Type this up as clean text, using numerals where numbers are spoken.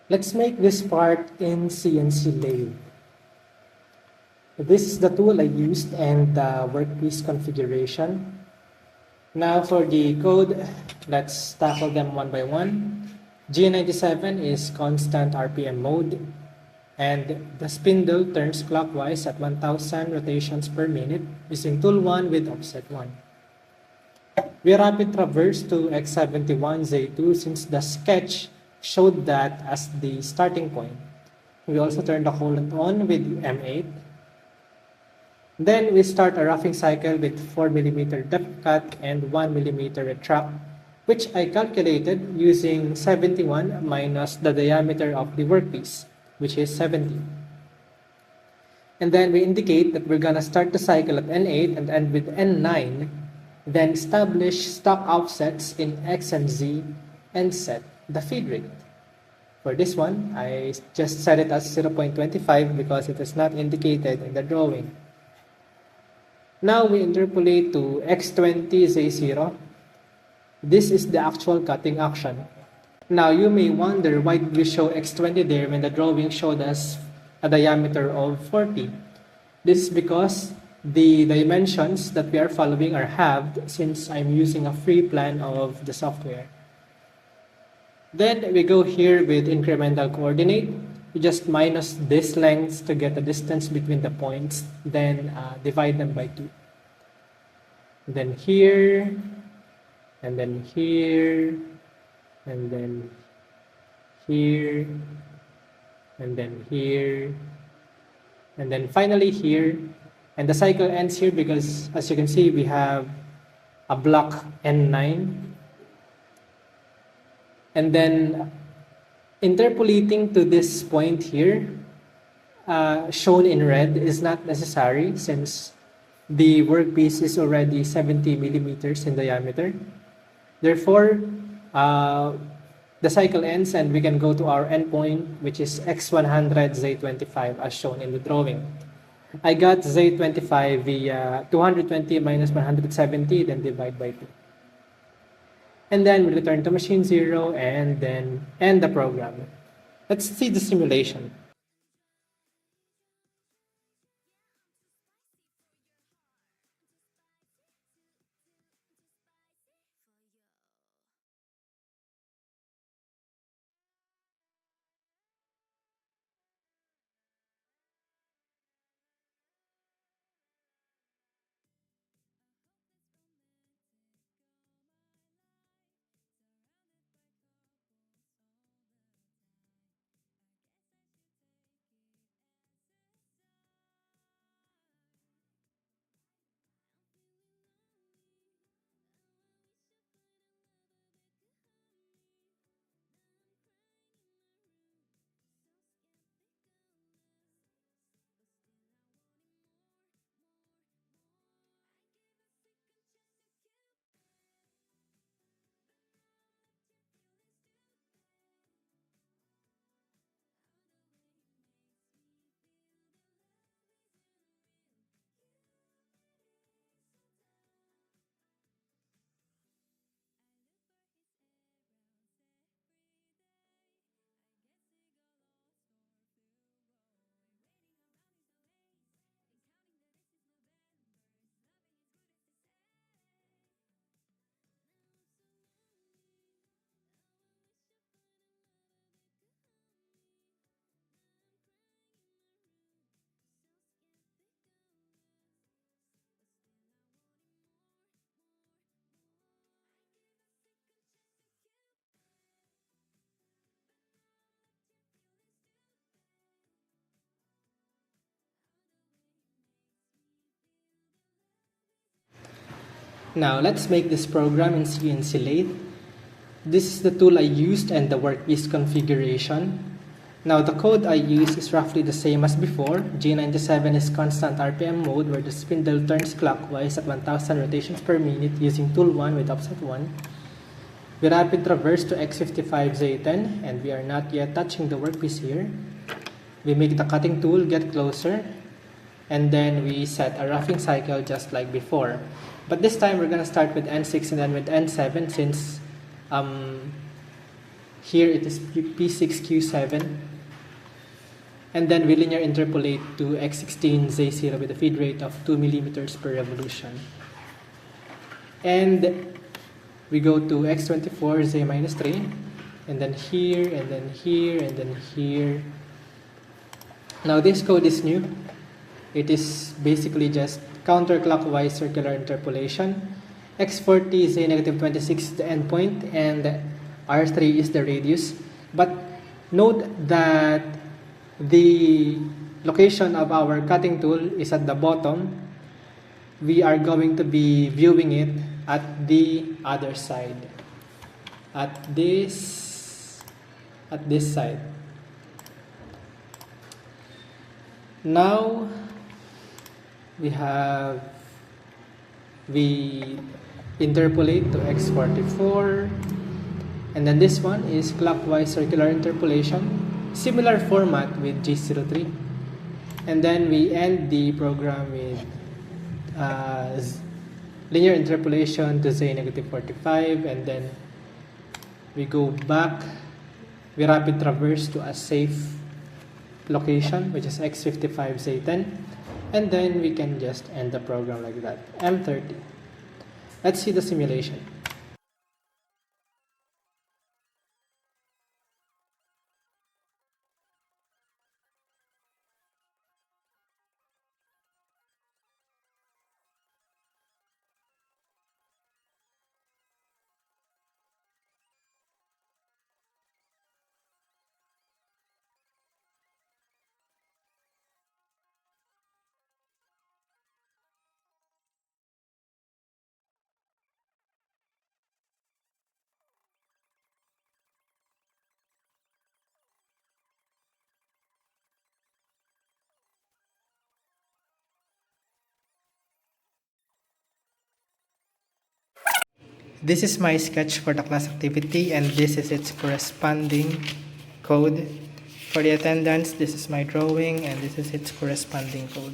Let's make this part in CNC Lathe. This is the tool I used and the workpiece configuration. Now for the code, let's tackle them one by one. G97 is constant RPM mode, and the spindle turns clockwise at 1000 rotations per minute using tool 1 with offset 1. We rapid traverse to X71Z2 since the sketch showed that as the starting point. We also turn the coolant on with M8. Then we start a roughing cycle with 4mm depth cut and 1mm retract, which I calculated using 71 minus the diameter of the workpiece, which is 70. And then we indicate that we're gonna start the cycle at N8 and end with N9, then establish stock offsets in X and Z and set the feed rate. For this one, I just set it as 0.25 because it is not indicated in the drawing. Now we interpolate to X20Z0. This is the actual cutting action. Now you may wonder why we show X20 there when the drawing showed us a diameter of 40. This is because the dimensions that we are following are halved since I'm using a free plan of the software. Then we go here with incremental coordinate. We just minus this length to get the distance between the points, then divide them by 2. Then here, and then here, and then here, and then here, and then finally here. And the cycle ends here because, as you can see, we have a block N9. And then interpolating to this point here, shown in red, is not necessary since the workpiece is already 70 millimeters in diameter. Therefore, the cycle ends and we can go to our endpoint, which is X100 Z25 as shown in the drawing. I got Z25 via 220 minus 170, then divide by 2. And then we return to machine 0 and then end the program. Let's see the simulation. Now let's make this program in CNC Lathe. This is the tool I used and the workpiece configuration. Now the code I use is roughly the same as before. G97 is constant RPM mode where the spindle turns clockwise at 1000 rotations per minute using tool 1 with offset 1. We rapid traverse to X55Z10 and we are not yet touching the workpiece here. We make the cutting tool get closer and then we set a roughing cycle just like before. But this time we're gonna start with N6 and then with N7 since Here it is P6Q7. And then we linear interpolate to X16Z0 with a feed rate of 2 millimeters per revolution. And we go to X24Z-3, and then here, and then here, and then here. Now this code is new. It is basically just counterclockwise circular interpolation. X40Z-26 is the endpoint, and R3 is the radius. But note that the location of our cutting tool is at the bottom. We are going to be viewing it at the other side, at this side. Now we interpolate to X44, and then this one is clockwise circular interpolation, similar format with G03, and then we end the program with linear interpolation to Z-45, and then we go back, we rapid traverse to a safe location, which is X55 Z10, and then we can just end the program like that. M30. Let's see the simulation. This is my sketch for the class activity, and this is its corresponding code. For the attendance, this is my drawing, and this is its corresponding code.